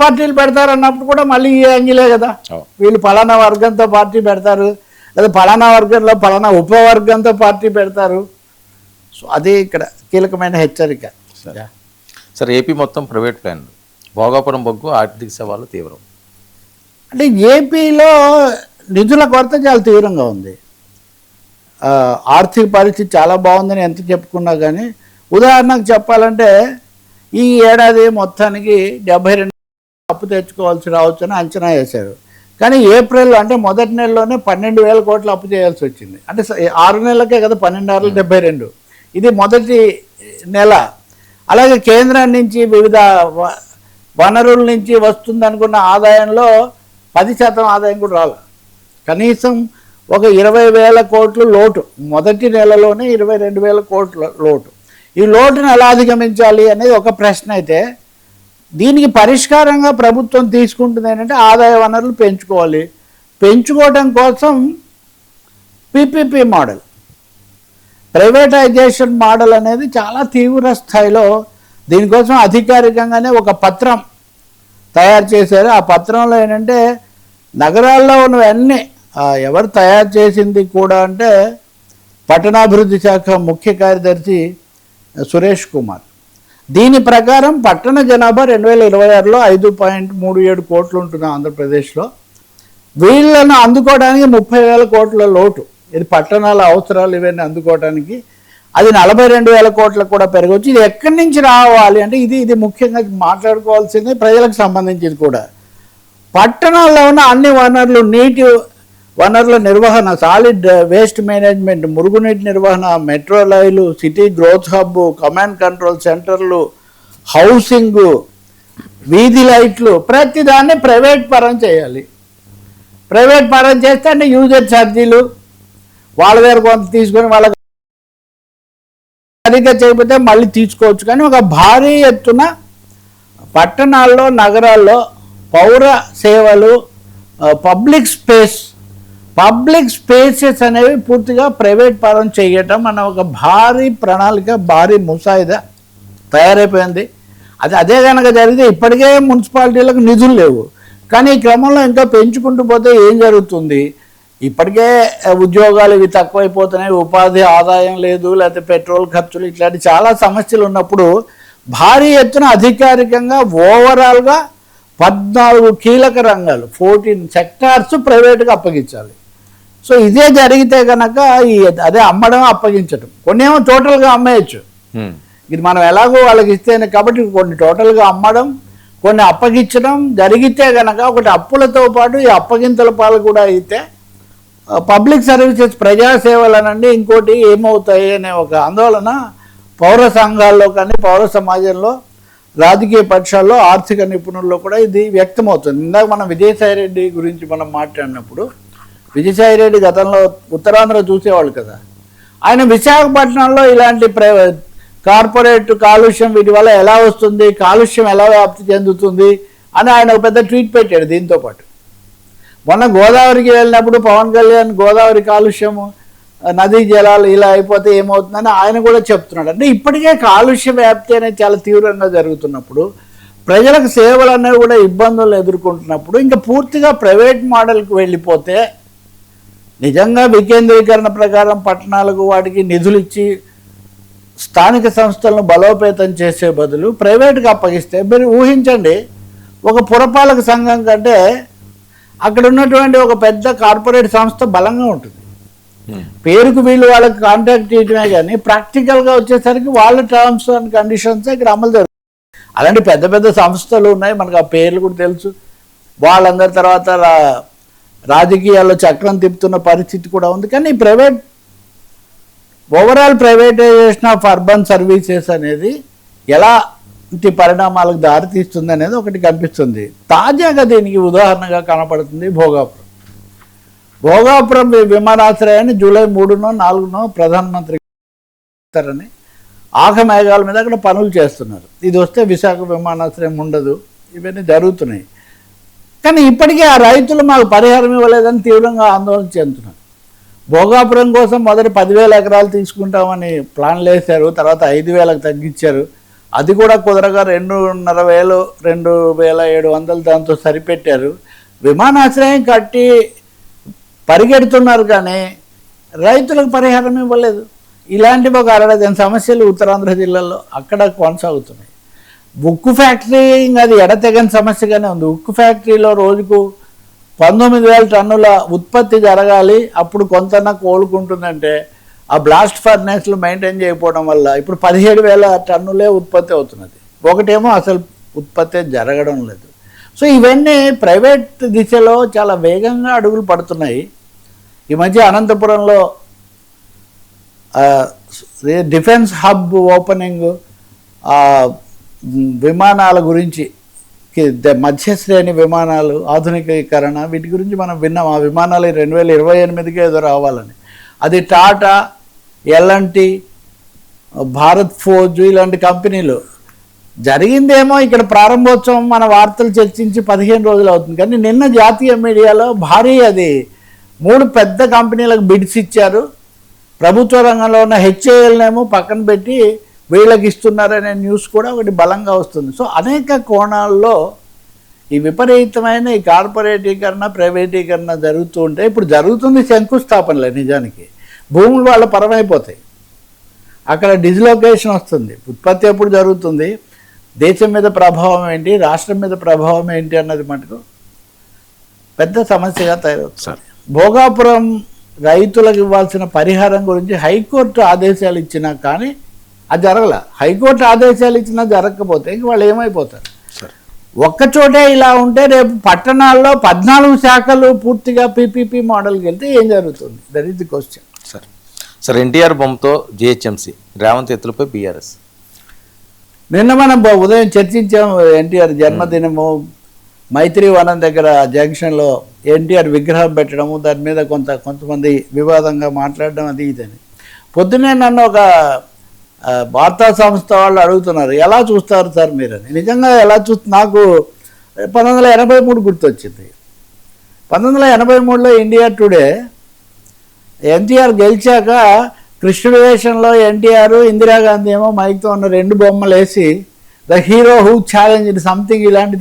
పార్టీలు పెడతారు అన్నప్పుడు కూడా మళ్ళీ ఈ యాంగిలే కదా, వీళ్ళు పలానా వర్గంతో పార్టీ పెడతారు, లేదా పలానా వర్గంలో పలానా ఉపవర్గంతో పార్టీ పెడతారు. సో అదే ఇక్కడ కీలకమైన హెచ్చరిక. సార్, ఏపీ మొత్తం ప్రైవేట్ ప్లాన్, భోగాపురం బొగ్గు ఆర్థిక సవాళ్ళు తీవ్రం. అంటే ఏపీలో నిధుల కొరత చాలా తీవ్రంగా ఉంది. ఆర్థిక పరిస్థితి చాలా బాగుందని ఎంత చెప్పుకున్నా కానీ, ఉదాహరణకు చెప్పాలంటే ఈ ఏడాది మొత్తానికి 72 అప్పు తెచ్చుకోవాల్సి రావచ్చని అంచనా వేశారు. కానీ ఏప్రిల్లో అంటే మొదటి నెలలోనే 12,000 కోట్లు అప్పు చేయాల్సి వచ్చింది. అంటే 6 నెలలకే కదా 12 72, ఇది మొదటి నెల. అలాగే కేంద్రం నుంచి వివిధ వనరుల నుంచి వస్తుందనుకున్న ఆదాయంలో 10% ఆదాయం కూడా రాలేదు. కనీసం ఒక 20,000 కోట్లు లోటు, మొదటి నెలలోనే 22,000 కోట్ల లోటు. ఈ లోటును ఎలా అధిగమించాలి అనేది ఒక ప్రశ్న అయితే, దీనికి పరిష్కారంగా ప్రభుత్వం తీసుకుంటుంది ఏంటంటే ఆదాయ వనరులు పెంచుకోవాలి. పెంచుకోవడం కోసం పీపీపీ మోడల్, ప్రైవేటైజేషన్ మోడల్ అనేది చాలా తీవ్ర స్థాయిలో దీనికోసం అధికారికంగానే ఒక పత్రం తయారు చేశారు. ఆ పత్రంలో ఏంటంటే నగరాల్లో ఉన్నవన్నీ ఎవరు తయారు చేసింది కూడా అంటే పట్టణాభివృద్ధి శాఖ ముఖ్య కార్యదర్శి సురేష్ కుమార్. దీని ప్రకారం పట్టణ జనాభా 2026లో 5.37 కోట్లు ఉంటుంది ఆంధ్రప్రదేశ్లో. వీళ్ళను అందుకోవడానికి 30,000 కోట్ల లోటు. ఇది పట్టణాల అవసరాలు ఇవన్నీ అందుకోవడానికి. అది 42,000 కోట్లకు కూడా పెరగవచ్చు. ఇది ఎక్కడి నుంచి రావాలి అంటే ఇది ముఖ్యంగా మాట్లాడుకోవాల్సింది, ప్రజలకు సంబంధించింది కూడా. పట్టణాల్లో ఉన్న అన్ని వనరులు, నీటి వనరుల నిర్వహణ, సాలిడ్ వేస్ట్ మేనేజ్మెంట్, మురుగునీటి నిర్వహణ, metro rail, city growth hub, command control సెంటర్లు, హౌసింగ్, వీధి లైట్లు, ప్రతిదాన్ని ప్రైవేట్ పరం చేయాలి. ప్రైవేట్ పరం చేస్తే అంటే యూజర్ ఛార్జీలు వాళ్ళ దగ్గర కొంత తీసుకొని వాళ్ళకి సరిగ్గా చేయకపోతే మళ్ళీ తీసుకోవచ్చు. కానీ ఒక భారీ ఎత్తున పట్టణాల్లో, నగరాల్లో పౌర సేవలు, పబ్లిక్ స్పేసెస్ అనేవి పూర్తిగా ప్రైవేట్ పరం చేయటం అన్న ఒక భారీ ప్రణాళిక, భారీ ముసాయిదా తయారైపోయింది. అదే కనుక జరిగితే ఇప్పటికే మున్సిపాలిటీలకు నిధులు లేవు. కానీ ఈ క్రమంలో ఇంకా పెంచుకుంటూ పోతే ఏం జరుగుతుంది? ఇప్పటికే ఉద్యోగాలు ఇవి తక్కువైపోతున్నాయి, ఉపాధి ఆదాయం లేదు, లేకపోతే పెట్రోల్ ఖర్చులు, ఇట్లాంటి చాలా సమస్యలు ఉన్నప్పుడు భారీ ఎత్తున అధికారికంగా ఓవరాల్గా 14 కీలక రంగాలు, 14 సెక్టార్స్ ప్రైవేట్గా అప్పగించాలి. సో ఇదే జరిగితే కనుక అదే అమ్మడం, అప్పగించడం, కొన్ని ఏమో టోటల్గా అమ్మేయచ్చు. ఇది మనం ఎలాగో వాళ్ళకి ఇస్తేనే కాబట్టి కొన్ని టోటల్గా అమ్మడం, కొన్ని అప్పగించడం జరిగితే కనుక ఒకటి అప్పులతో పాటు ఈ అప్పగింతల పాలు కూడా అయితే పబ్లిక్ సర్వీసెస్, ప్రజాసేవలు అనండి, ఇంకోటి ఏమవుతాయి అనే ఒక ఆందోళన పౌర సంఘాల్లో కానీ పౌర సమాజంలో, రాజకీయ పక్షాల్లో, ఆర్థిక నిపుణుల్లో కూడా ఇది వ్యక్తమవుతుంది. ఇందాక మనం విజయసాయిరెడ్డి గురించి మనం మాట్లాడినప్పుడు, విజయసాయిరెడ్డి గతంలో ఉత్తరాంధ్ర చూసేవాళ్ళు కదా, ఆయన విశాఖపట్నంలో ఇలాంటి కార్పొరేట్ కాలుష్యం వీటి వల్ల ఎలా వస్తుంది, కాలుష్యం ఎలా వ్యాప్తి చెందుతుంది అని ఆయన ఒక పెద్ద ట్వీట్ పెట్టాడు. దీంతో పాటు మొన్న గోదావరికి వెళ్ళినప్పుడు పవన్ కళ్యాణ్ గోదావరి కాలుష్యము, నదీ జలాలు ఇలా అయిపోతే ఏమవుతుందని ఆయన కూడా చెప్తున్నాడు. అంటే ఇప్పటికే కాలుష్య వ్యాప్తి అనేది చాలా తీవ్రంగా జరుగుతున్నప్పుడు, ప్రజలకు సేవలు అనేవి కూడా ఇబ్బందులు ఎదుర్కొంటున్నప్పుడు, ఇంకా పూర్తిగా ప్రైవేట్ మోడల్కి వెళ్ళిపోతే నిజంగా వికేంద్రీకరణ ప్రకారం పట్టణాలకు వాటికి నిధులు ఇచ్చి స్థానిక సంస్థలను బలోపేతం చేసే బదులు ప్రైవేట్గా అప్పగిస్తే, మీరు ఊహించండి, ఒక పురపాలక సంఘం కంటే అక్కడ ఉన్నటువంటి ఒక పెద్ద కార్పొరేట్ సంస్థ బలంగా ఉంటుంది. పేరుకు వీళ్ళు వాళ్ళకి కాంట్రాక్ట్ చేయడమే కానీ ప్రాక్టికల్గా వచ్చేసరికి వాళ్ళ టర్మ్స్ అండ్ కండిషన్స్ ఇక్కడ అమలు జరుగుతుంది. అలాంటి పెద్ద పెద్ద సంస్థలు ఉన్నాయి, మనకు ఆ పేర్లు కూడా తెలుసు. వాళ్ళందరి తర్వాత రాజకీయాల్లో చక్రం తిప్పుతున్న పరిస్థితి కూడా ఉంది. కానీ overall privatization of urban services అనేది ఎలాంటి పరిణామాలకు దారితీస్తుంది అనేది ఒకటి కనిపిస్తుంది. తాజాగా దీనికి ఉదాహరణగా కనపడుతుంది భోగాపురం విమానాశ్రయాన్ని జూలై 3నో 4నో ప్రధానమంత్రి అని ఆగమేఘాల మీద అక్కడ పనులు చేస్తున్నారు. ఇది వస్తే విశాఖ విమానాశ్రయం ఉండదు, ఇవన్నీ జరుగుతున్నాయి. కానీ ఇప్పటికీ ఆ రైతులు మాకు పరిహారం ఇవ్వలేదని తీవ్రంగా ఆందోళన చెందుతున్నారు. భోగాపురం కోసం మొదటి 10,000 ఎకరాలు తీసుకుంటామని ప్లాన్లు వేశారు, తర్వాత 5,000కు తగ్గించారు. అది కూడా కుదరగా 2,500 2,700 దాంతో సరిపెట్టారు. విమానాశ్రయం కట్టి పరిగెడుతున్నారు కానీ రైతులకు పరిహారం ఇవ్వలేదు. ఇలాంటివి ఒక 60 సమస్యలు ఉత్తరాంధ్ర జిల్లాలో అక్కడ కొనసాగుతున్నాయి. ఉక్కు ఫ్యాక్టరీ అది ఎడతెగని సమస్యగానే ఉంది. ఉక్కు ఫ్యాక్టరీలో రోజుకు 19,000 టన్నుల ఉత్పత్తి జరగాలి, అప్పుడు కొంత కోలుకుంటుందంటే ఆ బ్లాస్ట్ ఫర్నేస్లు మెయింటైన్ చేయకపోవడం వల్ల ఇప్పుడు 17,000 టన్నులే ఉత్పత్తి అవుతున్నది. ఒకటేమో అసలు ఉత్పత్తి జరగడం లేదు. సో ఇవన్నీ ప్రైవేట్ దిశలో చాలా వేగంగా అడుగులు పడుతున్నాయి. ఈ మధ్య అనంతపురంలో డిఫెన్స్ హబ్ ఓపెనింగ్, విమానాల గురించి మధ్యశ్రేణి విమానాలు ఆధునికీకరణ వీటి గురించి మనం విన్నాం. ఆ విమానాలు 2028కే ఏదో రావాలని. అది టాటా, ఎల్ఎన్టీ, భారత్ ఫోర్జ్ ఇలాంటి కంపెనీలు. జరిగిందేమో ఇక్కడ ప్రారంభోత్సవం మన వార్తలు చర్చించి 15 రోజులు అవుతుంది. కానీ నిన్న జాతీయ మీడియాలో భారీ అది 3 పెద్ద కంపెనీలకు బిడ్స్ ఇచ్చారు. ప్రభుత్వ రంగంలో ఉన్న హెచ్ఏఎల్నేమో పక్కన పెట్టి వీళ్ళకి ఇస్తున్నారనే న్యూస్ కూడా ఒకటి బలంగా వస్తుంది. సో అనేక కోణాల్లో ఈ విపరీతమైన ఈ కార్పొరేటీకరణ, ప్రైవేటీకరణ జరుగుతూ ఉంటే ఇప్పుడు జరుగుతుంది శంకుస్థాపనలే. నిజానికి భూములు వాళ్ళ పరమైపోతాయి, అక్కడ డిజిలొకేషన్ వస్తుంది. ఉత్పత్తి ఎప్పుడు జరుగుతుంది, దేశం మీద ప్రభావం ఏంటి, రాష్ట్రం మీద ప్రభావం ఏంటి అన్నది మటుకు పెద్ద సమస్యగా తయారవుతుంది. భోగాపురం రైతులకు ఇవ్వాల్సిన పరిహారం గురించి హైకోర్టు ఆదేశాలు ఇచ్చినా కానీ అది జరగల. హైకోర్టు ఆదేశాలు ఇచ్చినా జరగకపోతే ఇంక వాళ్ళు ఏమైపోతారు? ఒక్కచోటే ఇలా ఉంటే రేపు పట్టణాల్లో 14 శాఖలు పూర్తిగా పీపీపీ మోడల్కి వెళ్తే ఏం జరుగుతుంది? That is the question. Sir NTR బొమ్మతో జిహెచ్ఎంసీ, రేవంత్ ఎత్తులపై బీఆర్ఎస్. నిన్న మనం ఉదయం చర్చించాము. ఎన్టీఆర్ జన్మదినము, మైత్రి వనం దగ్గర జంక్షన్లో ఎన్టీఆర్ విగ్రహం పెట్టడము, దాని మీద కొంతమంది వివాదంగా మాట్లాడడం అది ఇదని. పొద్దునే నన్ను ఒక వార్తా సంస్థ వాళ్ళు అడుగుతున్నారు, ఎలా చూస్తారు సార్ మీరని. నిజంగా ఎలా నాకు 1983 గుర్తొచ్చింది. 1983లో ఇండియా టుడే ఎన్టీఆర్ గెలిచాక కృష్ణుడి వేషంలో ఎన్టీఆర్, ఇందిరాగాంధీ ఏమో మైక్తో ఉన్న 2 బొమ్మలు వేసి the hero who challenge something ఇలాంటి